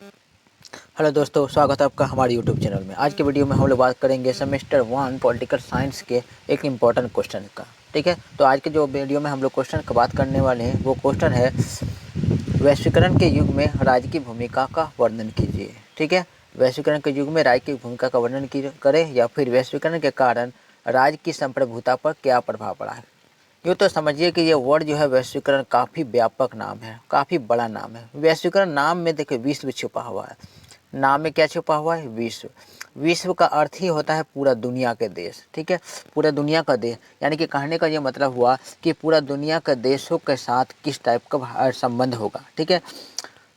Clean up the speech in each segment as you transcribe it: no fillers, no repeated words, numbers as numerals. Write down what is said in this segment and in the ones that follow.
Hello दोस्तों, स्वागत है आपका हमारे यूट्यूब चैनल में। आज के वीडियो में हम लोग बात करेंगे सेमेस्टर 1 पॉलिटिकल साइंस के एक इम्पॉर्टेंट क्वेश्चन का। ठीक है, तो आज के जो वीडियो में हम लोग क्वेश्चन का बात करने वाले हैं वो क्वेश्चन है, वैश्वीकरण के युग में राज्य की भूमिका का वर्णन कीजिए। ठीक है, वैश्वीकरण के युग में राज्य की भूमिका का वर्णन करें या फिर वैश्वीकरण के कारण राज्य की संप्रभुता पर क्या प्रभाव पड़ा है। यूँ तो समझिए कि ये वर्ड जो है वैश्वीकरण काफ़ी व्यापक नाम है, काफ़ी बड़ा नाम है। वैश्वीकरण नाम में देखिए विश्व छुपा हुआ है। नाम में क्या छुपा हुआ है? विश्व। विश्व का अर्थ ही होता है पूरा दुनिया के देश। ठीक है, पूरा दुनिया का देश, यानी कि कहने का ये मतलब हुआ कि पूरा दुनिया के देशों के साथ किस टाइप का संबंध होगा। ठीक है,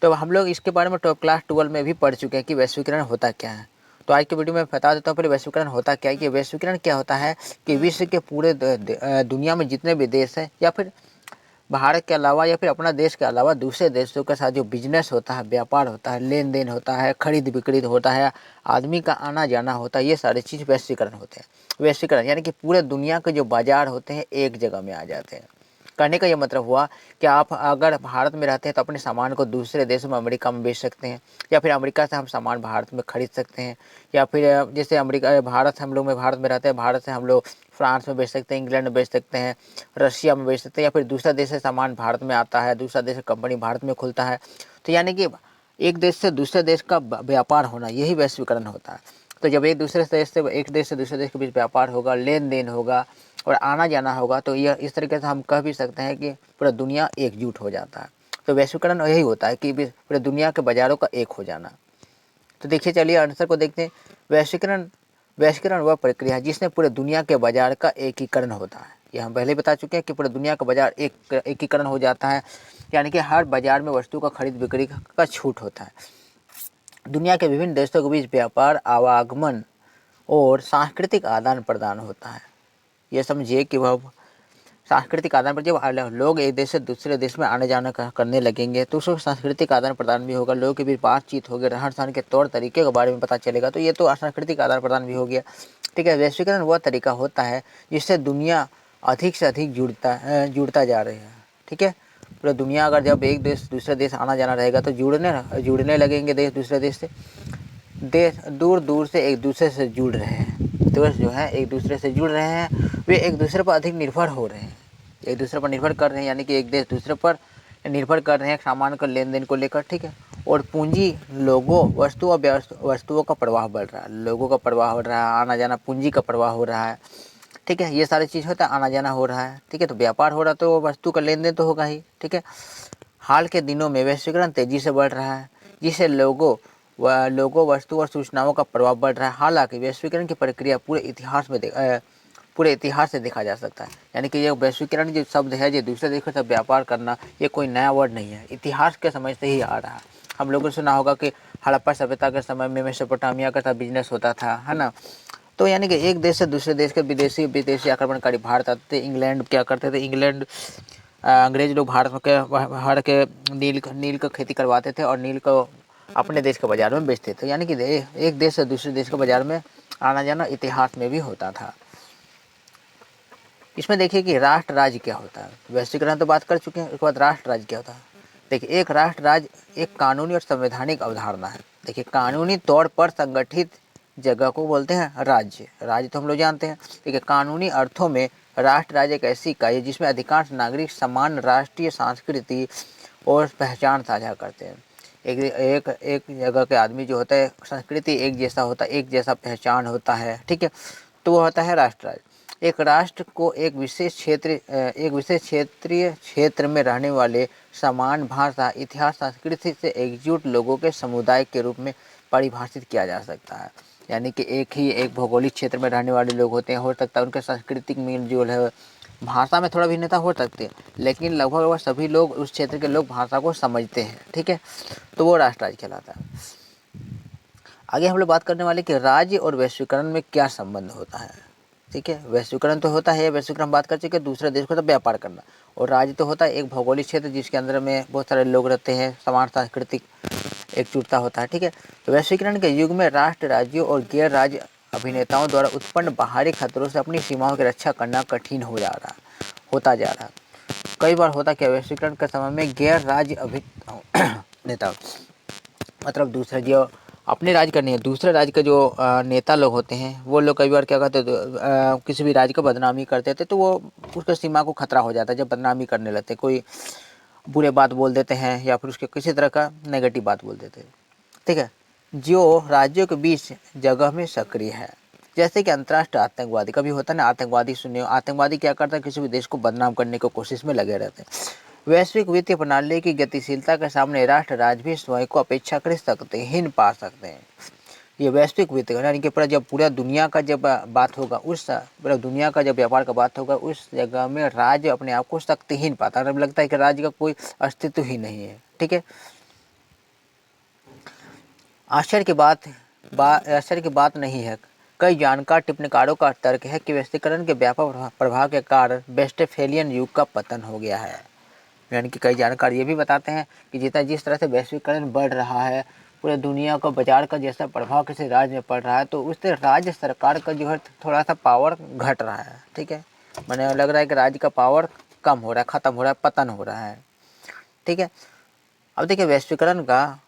तो हम लोग इसके बारे में क्लास 12 में भी पढ़ चुके हैं कि वैश्वीकरण होता क्या है। तो आज के वीडियो में बता देता हूँ पहले वैश्वीकरण होता क्या है। कि वैश्वीकरण क्या होता है कि विश्व के पूरे दुनिया में जितने भी देश हैं या फिर भारत के अलावा या फिर अपना देश के अलावा दूसरे देशों के साथ जो बिजनेस होता है, व्यापार होता है, लेन देन होता है, खरीद बिक्री होता है, आदमी का आना जाना होता है, ये सारी चीज़ वैश्वीकरण होते हैं। वैश्वीकरण यानी कि पूरे दुनिया के जो बाजार होते हैं एक जगह में आ जाते हैं। कहने का ये मतलब हुआ कि आप अगर भारत में रहते हैं तो अपने सामान को दूसरे देशों में, अमेरिका में बेच सकते हैं, या फिर अमेरिका से हम सामान भारत में खरीद सकते हैं, या फिर जैसे अमेरिका भारत हम लोग में भारत में रहते हैं, भारत से हम लोग फ्रांस में बेच सकते हैं, इंग्लैंड में बेच सकते हैं, रशिया में बेच सकते हैं, या फिर दूसरा देश से सामान भारत में आता है, दूसरा देश से कंपनी भारत में खुलता है। तो यानी कि एक देश से दूसरे देश का व्यापार होना, यही वैश्वीकरण होता है। तो जब एक देश से दूसरे देश के बीच व्यापार होगा, लेन देन होगा और आना जाना होगा, तो यह इस तरीके से हम कह भी सकते हैं कि पूरा दुनिया एकजुट हो जाता है। तो वैश्वीकरण यही होता है कि पूरे दुनिया के बाज़ारों का एक हो जाना। तो देखिए, चलिए आंसर को देखते हैं। वैश्वीकरण वैश्वीकरण वह प्रक्रिया है जिसमें पूरे दुनिया के बाजार का एकीकरण होता है। ये हम पहले बता चुके हैं कि पूरे दुनिया का बाजार एकीकरण हो जाता है, यानी कि हर बाजार में वस्तु का खरीद बिक्री का छूट होता है। दुनिया के विभिन्न देशों के बीच व्यापार, आवागमन और सांस्कृतिक आदान प्रदान होता है। ये समझिए कि वह सांस्कृतिक आदान प्रदान, जब लोग एक देश से दूसरे देश में आने जाना करने लगेंगे तो उसमें सांस्कृतिक आदान प्रदान भी होगा, लोगों के बीच बातचीत होगी, रहन सहन के तौर तरीके के बारे में पता चलेगा, तो ये तो सांस्कृतिक आदान प्रदान भी हो गया। ठीक है, वैश्वीकरण वह तरीका होता है जिससे दुनिया अधिक से अधिक जुड़ता जा रही है। ठीक है, पूरा दुनिया अगर जब एक देश दूसरे देश आना जाना रहेगा तो जुड़ने लगेंगे देश दूसरे देश से। देश दूर दूर से एक दूसरे से जुड़ रहे हैं, देश जो है एक दूसरे से जुड़ रहे हैं, वे एक दूसरे पर अधिक निर्भर हो रहे हैं, एक दूसरे पर निर्भर कर रहे हैं, यानी कि एक देश दूसरे पर निर्भर कर रहे हैं सामान का लेन देन को लेकर। ठीक है, और पूंजी, लोगों, वस्तुओं का प्रवाह बढ़ रहा है, लोगों का प्रवाह हो रहा है, आना जाना, पूंजी का प्रवाह हो रहा है। ठीक है, ये सारी चीज़ होता है, आना जाना हो रहा है। ठीक है, तो व्यापार हो रहा है तो वस्तु का लेन देन तो होगा ही। ठीक है, हाल के दिनों में वैश्वीकरण तेजी से बढ़ रहा है, जिससे लोगों, वस्तु और सूचनाओं का प्रभाव बढ़ रहा है। हालांकि वैश्वीकरण की प्रक्रिया पूरे इतिहास से देखा जा सकता है, यानी कि ये वैश्वीकरण जो शब्द है, जो दूसरे देशों से व्यापार करना, ये कोई नया वर्ड नहीं है, इतिहास के समय से ही आ रहा है। हम लोगों ने सुना होगा कि हड़प्पा सभ्यता के समय में मेसोपोटामिया का साथ बिजनेस होता था, है ना। तो यानी कि एक देश से दूसरे देश के विदेशी विदेशी आक्रमणकारी भारत आते थे। इंग्लैंड क्या करते थे, अंग्रेज लोग भारत के नील का खेती करवाते थे और नील को अपने देश के बाजार में बेचते थे। यानी कि एक देश से दूसरे देश के बाजार में आना जाना इतिहास में भी होता था। इसमें देखिए कि राष्ट्र राज्य क्या होता है। वैश्वीकरण तो बात कर चुके हैं, उसके बाद राष्ट्र राज्य क्या होता है। देखिए, एक राष्ट्र राज्य एक कानूनी और संवैधानिक अवधारणा है। देखिए, कानूनी तौर पर संगठित जगह को बोलते हैं राज्य। राज्य तो हम लोग जानते हैं। देखिए, कानूनी अर्थों में राष्ट्र राज्य एक ऐसी इकाई है जिसमें अधिकांश नागरिक समान राष्ट्रीय संस्कृति और पहचान साझा करते हैं। एक जगह के आदमी जो होता है, संस्कृति एक जैसा होता है, एक जैसा पहचान होता है। ठीक है, तो वो होता है राष्ट्र राज्य। एक राष्ट्र को एक विशेष क्षेत्रीय क्षेत्र में रहने वाले समान भाषा, इतिहास, संस्कृति से एकजुट लोगों के समुदाय के रूप में परिभाषित किया जा सकता है। यानी कि एक भौगोलिक क्षेत्र में रहने वाले लोग होते हैं, हो सकता है उनके सांस्कृतिक मेल जोल है, भाषा में थोड़ा भिन्नता हो सकती है, लेकिन लगभग वह सभी लोग, उस क्षेत्र के लोग भाषा को समझते हैं। ठीक है, तो वो राष्ट्र राज्य कहलाता है। आगे हम लोग बात करने वाले कि राज्य और वैश्वीकरण में क्या संबंध होता है। ठीक है, वैश्वीकरण तो होता है, वैश्वीकरण हम बात कर चुके हैं, दूसरे देश को तो व्यापार करना, और राज्य तो होता है एक भौगोलिक क्षेत्र जिसके अंदर में बहुत सारे लोग रहते हैं, समान सांस्कृतिक एकजुटता होता है। ठीक है, तो वैश्वीकरण के युग में राष्ट्र, राज्यों और गैर राज्य अभिनेताओं द्वारा उत्पन्न बाहरी खतरों से अपनी सीमाओं की रक्षा करना कठिन होता जा रहा है। कई बार होता क्या, वैश्वीकरण के समय में गैर राज्य अभिनेता मतलब दूसरे जो अपने राज्य का नहीं है, दूसरे राज्य के जो नेता लोग होते हैं वो लोग कई बार क्या कहते हैं, किसी भी राज्य को बदनामी करते थे तो वो उसके सीमा को खतरा हो जाता है। जब बदनामी करने लगते कोई बुरे बात बोल देते हैं या फिर उसके किसी तरह का नेगेटिव बात बोल देते हैं, ठीक है, जो राज्यों के बीच जगह में सक्रिय है, जैसे कि अंतर्राष्ट्रीय आतंकवादी कभी होता है ना, आतंकवादी सुनिए, आतंकवादी क्या करता है, किसी भी देश को बदनाम करने की कोशिश में लगे रहते हैं। वैश्विक वित्तीय प्रणाली की गतिशीलता के सामने राष्ट्र राज्य भी स्वयं को अपेक्षाकृत सकते हीन पा सकते हैं। ये वैश्विक वित्त यानी कि पूरा जब पूरा दुनिया का जब बात होगा, उस पूरा दुनिया का जब व्यापार का बात होगा, उस जगह में राज्य अपने आप को शक्तिहीन पाता है। लगता है कि राज्य का कोई अस्तित्व ही नहीं है, ठीक है। आश्चर्य की बात नहीं है, कई जानकार टिप्पणीकारों का तर्क है कि वैश्वीकरण के व्यापक प्रभाव के कारण वेस्टफेलियन युग का पतन हो गया है। यानी कि कई जानकार ये भी बताते हैं कि जिस तरह से वैश्वीकरण बढ़ रहा है, पूरे दुनिया का बाजार का जैसा प्रभाव किसी राज्य में पड़ रहा है, तो उससे राज्य सरकार का जो है थोड़ा सा पावर घट रहा है, ठीक है। मैंने लग रहा है कि राज्य का पावर कम हो रहा है, खत्म हो रहा है, पतन हो रहा है, ठीक है। अब देखिए वैश्वीकरण का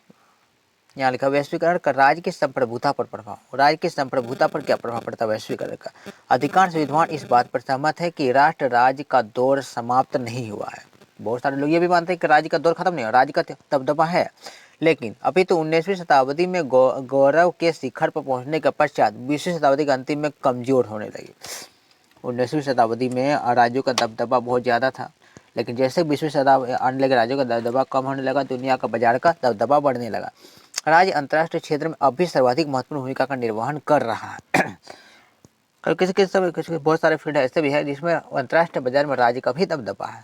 यहाँ लिखा, वैश्वीकरण का राज्य की संप्रभुता पर प्रभाव। राज्य की संप्रभुता पर क्या प्रभाव पड़ता है वैश्वीकरण का? अधिकांश विद्वान इस बात पर सहमत है कि राष्ट्र राज्य का दौर समाप्त नहीं हुआ है। बहुत सारे लोग ये भी मानते हैं कि राज्य का दौर खत्म नहीं हुआ, राज्य का दबदबा है, लेकिन अभी तो 19वीं शताब्दी में गौरव के शिखर पर पहुंचने के पश्चात 20वीं शताब्दी के अंतिम में कमजोर होने लगी। 19वीं शताब्दी में राज्यों का दबदबा बहुत ज़्यादा था, लेकिन जैसे 20वीं शताब्दी आने लगे, राज्यों का दबदबा कम होने लगा, दुनिया का बाजार का दबदबा बढ़ने लगा। राज्य अंतर्राष्ट्रीय क्षेत्र में अब भी सर्वाधिक महत्वपूर्ण भूमिका का निर्वहन कर रहा है। किसी बहुत सारे फील्ड ऐसे भी है जिसमें अंतर्राष्ट्रीय बाजार में राज्य का भी दबदबा है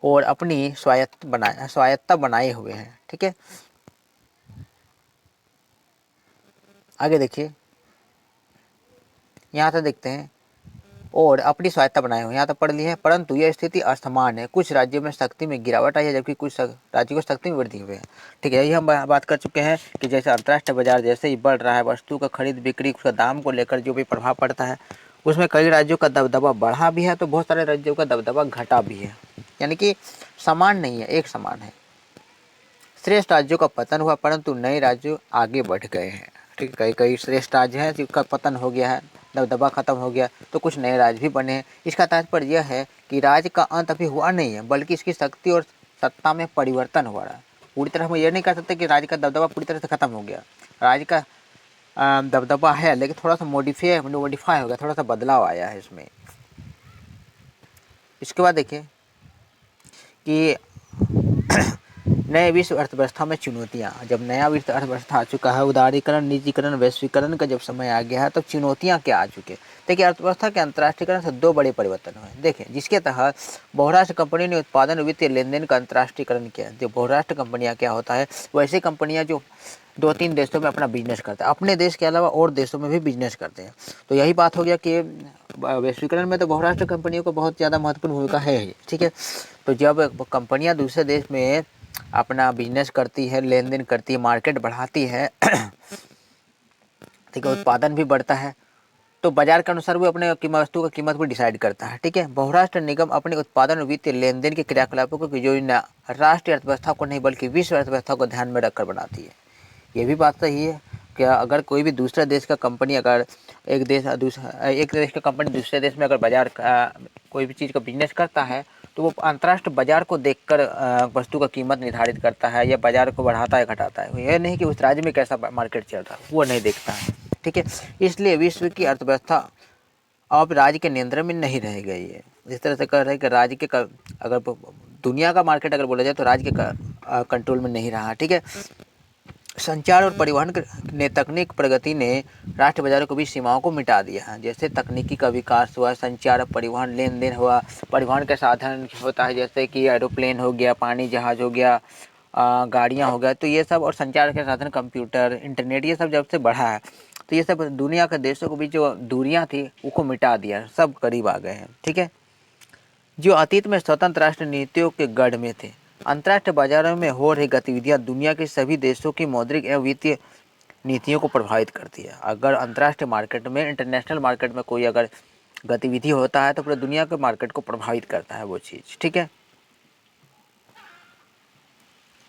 और अपनी स्वायत्ता बनाए हुए हैं, ठीक है। आगे देखिए, यहाँ से देखते हैं, और अपनी स्वायत्ता बनाए हुए, यहाँ तक पढ़ ली है, परंतु यह स्थिति असमान है। कुछ राज्यों में शक्ति में गिरावट आई है, जबकि कुछ राज्यों को शक्ति में वृद्धि हुई है, ठीक है। यही हम बात कर चुके हैं कि जैसे अंतर्राष्ट्रीय बाजार जैसे ही बढ़ रहा है, वस्तु का खरीद बिक्री, उसका दाम को लेकर जो भी प्रभाव पड़ता है, उसमें कई राज्यों का दबदबा बढ़ा भी है तो बहुत सारे राज्यों का दबदबा घटा भी है, यानी कि समान नहीं है, एक समान है। श्रेष्ठ राज्यों का पतन हुआ परंतु नए राज्य आगे बढ़ गए हैं, ठीक है। कई कई श्रेष्ठ राज्य हैं जिनका पतन हो गया है, दबदबा खत्म हो गया, तो कुछ नए राज्य भी बने हैं। इसका तात्पर्य यह है कि राज्य का अंत अभी हुआ नहीं है, बल्कि इसकी शक्ति और सत्ता में परिवर्तन हुआ है। पूरी तरह हम ये नहीं कह सकते कि राज्य का दबदबा पूरी तरह से खत्म हो गया। राज्य का दबदबा है, लेकिन थोड़ा सा मॉडिफाई हो गया, थोड़ा सा बदलाव आया है इसमें। इसके बाद देखिए कि नए विश्व अर्थव्यवस्था में चुनौतियाँ। जब नया विश्व अर्थव्यवस्था आ चुका है, उदारीकरण, निजीकरण, वैश्वीकरण का जब समय आ गया है, तब चुनौतियाँ क्या आ चुकी है। देखिए अर्थव्यवस्था के अंतर्राष्ट्रीयकरण से दो बड़े परिवर्तन हुए, देखिए, जिसके तहत बहुराष्ट्र कंपनियों ने उत्पादन वित्तीय लेन देन का अंतर्राष्ट्रीयकरण किया। जो बहुराष्ट्र कंपनियाँ क्या होता है, वैसी कंपनियाँ जो 2-3 देशों में अपना बिजनेस करते हैं, अपने देश के अलावा और देशों में भी बिजनेस करते हैं। तो यही बात हो गया कि वैश्वीकरण में तो बहुराष्ट्र कंपनियों को बहुत ज़्यादा महत्वपूर्ण भूमिका है ही, ठीक है। तो जब कंपनियां दूसरे देश में अपना बिजनेस करती है, लेन देन करती है, मार्केट बढ़ाती है, ठीक है, उत्पादन भी बढ़ता है, तो बाजार के अनुसार वो अपने वस्तु का कीमत भी डिसाइड करता है, ठीक है। बहुराष्ट्र निगम अपने उत्पादन और वित्तीय लेन देन के क्रियाकलापों की योजना राष्ट्रीय अर्थव्यवस्था को नहीं बल्कि विश्व अर्थव्यवस्था को ध्यान में रखकर बनाती है। ये भी बात सही है कि अगर कोई भी दूसरे देश का कंपनी, अगर एक देश का कंपनी दूसरे देश में अगर बाजार कोई भी चीज़ का बिजनेस करता है, तो वो अंतर्राष्ट्रीय बाजार को देखकर वस्तु का कीमत निर्धारित करता है या बाजार को बढ़ाता है घटाता है। यह नहीं कि उस राज्य में कैसा मार्केट चल रहा है, वो नहीं देखता है, ठीक है। इसलिए विश्व की अर्थव्यवस्था अब राज्य के नियंत्रण में नहीं रह गई है। जिस तरह से कह रहे हैं कि राज्य के अगर दुनिया का मार्केट अगर बोला जाए तो राज्य के कंट्रोल में नहीं रहा, ठीक है। संचार और परिवहन ने तकनीक प्रगति ने राष्ट्रीय बाजारों के बीच सीमाओं को मिटा दिया है। जैसे तकनीकी का विकास हुआ, संचार, परिवहन, लेन देन हुआ, परिवहन के साधन होता है जैसे कि एरोप्लेन हो गया, पानी जहाज हो गया, गाड़ियाँ हो गया, तो ये सब, और संचार के साधन कंप्यूटर, इंटरनेट, ये सब जब से बढ़ा है तो ये सब दुनिया के देशों के बीच जो दूरियाँ थी उसको मिटा दिया, सब करीब आ गए हैं, ठीक है। जो अतीत में स्वतंत्र राष्ट्र नीतियों के गढ़ में थे, अंतर्राष्ट्रीय बाजारों में हो रही गतिविधियां दुनिया के सभी देशों की मौद्रिक एवं वित्तीय नीतियों को प्रभावित करती है। अगर अंतर्राष्ट्रीय मार्केट में, इंटरनेशनल मार्केट में कोई अगर गतिविधि होता है तो पूरे दुनिया के मार्केट को प्रभावित करता है वो चीज़, ठीक है।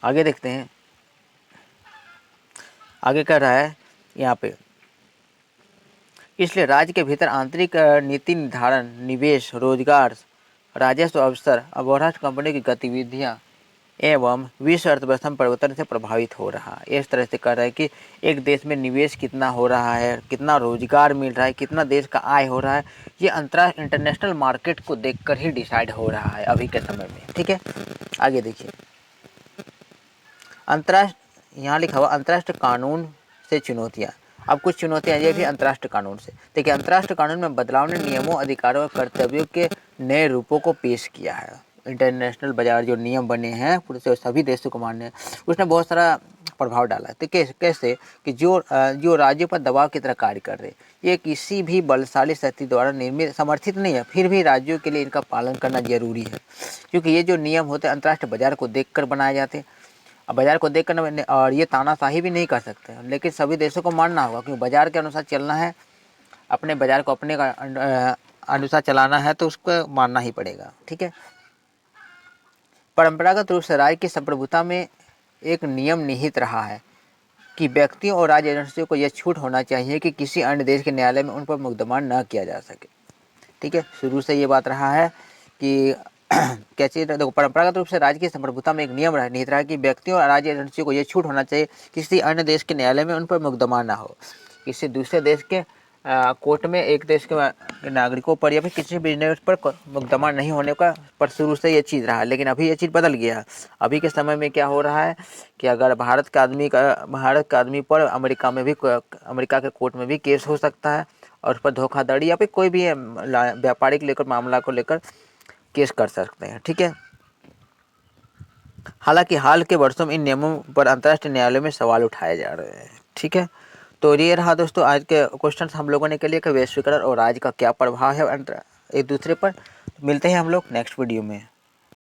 आगे देखते हैं आगे कह रहा है यहाँ पे, इसलिए राज्य के भीतर आंतरिक नीति निर्धारण, निवेश, रोजगार, राजस्व अवसर, अवरोध कंपनी की गतिविधियां एवं विश्व अर्थव्यवस्था में परिवर्तन से प्रभावित हो रहा है। इस तरह से कह रहा है कि एक देश में निवेश कितना हो रहा है, कितना रोजगार मिल रहा है, कितना देश का आय हो रहा है, ये अंतर्राष्ट्रीय इंटरनेशनल मार्केट को देखकर ही डिसाइड हो रहा है अभी के समय में। ठीक है, आगे देखिए, अंतर्राष्ट्रीय, यहाँ लिखा हुआ अंतर्राष्ट्रीय कानून से चुनौतियाँ। अब कुछ चुनौतियाँ ये भी अंतर्राष्ट्रीय कानून से। देखिए, अंतर्राष्ट्रीय कानून में बदलाव ने नियमों, अधिकारों और कर्तव्यों के नए रूपों को पेश किया है। इंटरनेशनल बाजार जो नियम बने हैं पूरे से सभी देशों को मान्य है, उसने बहुत सारा प्रभाव डाला है। तो कैसे कि जो राज्यों पर दबाव की तरह कार्य कर रहे, ये किसी भी बलशाली शक्ति द्वारा निर्मित समर्थित नहीं है, फिर भी राज्यों के लिए इनका पालन करना जरूरी है, क्योंकि ये जो नियम होते हैं अंतर्राष्ट्रीय बाजार को देखकर बनाए जाते हैं। अब बाजार को देखकर, और ये तानाशाही भी नहीं कर सकते, लेकिन सभी देशों को मानना होगा, क्योंकि बाजार के अनुसार चलना है, अपने बाजार को अपने अनुसार चलाना है, तो उसको मानना ही पड़ेगा। ठीक है, परंपरागत रूप से राज्य की संप्रभुता में एक नियम निहित रहा है कि व्यक्तियों और राज्य एजेंसियों को यह छूट होना चाहिए कि किसी अन्य देश के न्यायालय में उन पर मुकदमा न किया जा सके। ठीक है, शुरू से ये बात रहा है कि क्या चीज़, देखो, परंपरागत रूप से राज्य की संप्रभुता में एक नियम निहित रहा है कि व्यक्तियों और राज्य एजेंसियों को यह छूट होना चाहिए किसी अन्य देश के न्यायालय में उन पर मुकदमा ना हो। किसी दूसरे देश के कोर्ट में एक देश के नागरिकों पर या फिर किसी बिजनेस पर मुकदमा नहीं होने का पर शुरू से ये चीज़ रहा है, लेकिन अभी ये चीज़ बदल गया है। अभी के समय में क्या हो रहा है कि अगर भारत के आदमी पर अमेरिका के कोर्ट में भी केस हो सकता है, और उस पर धोखाधड़ी या फिर कोई भी व्यापारिक लेकर मामला को लेकर केस कर सकते हैं। ठीक है, हालांकि हाल के वर्षों में इन नियमों पर अंतर्राष्ट्रीय न्यायालय में सवाल उठाए जा रहे हैं। ठीक है, तो ये रहा दोस्तों आज के क्वेश्चन हम लोगों ने के लिए कि वैश्वीकरण और राज्य का क्या प्रभाव है एक दूसरे पर। मिलते हैं हम लोग नेक्स्ट वीडियो में।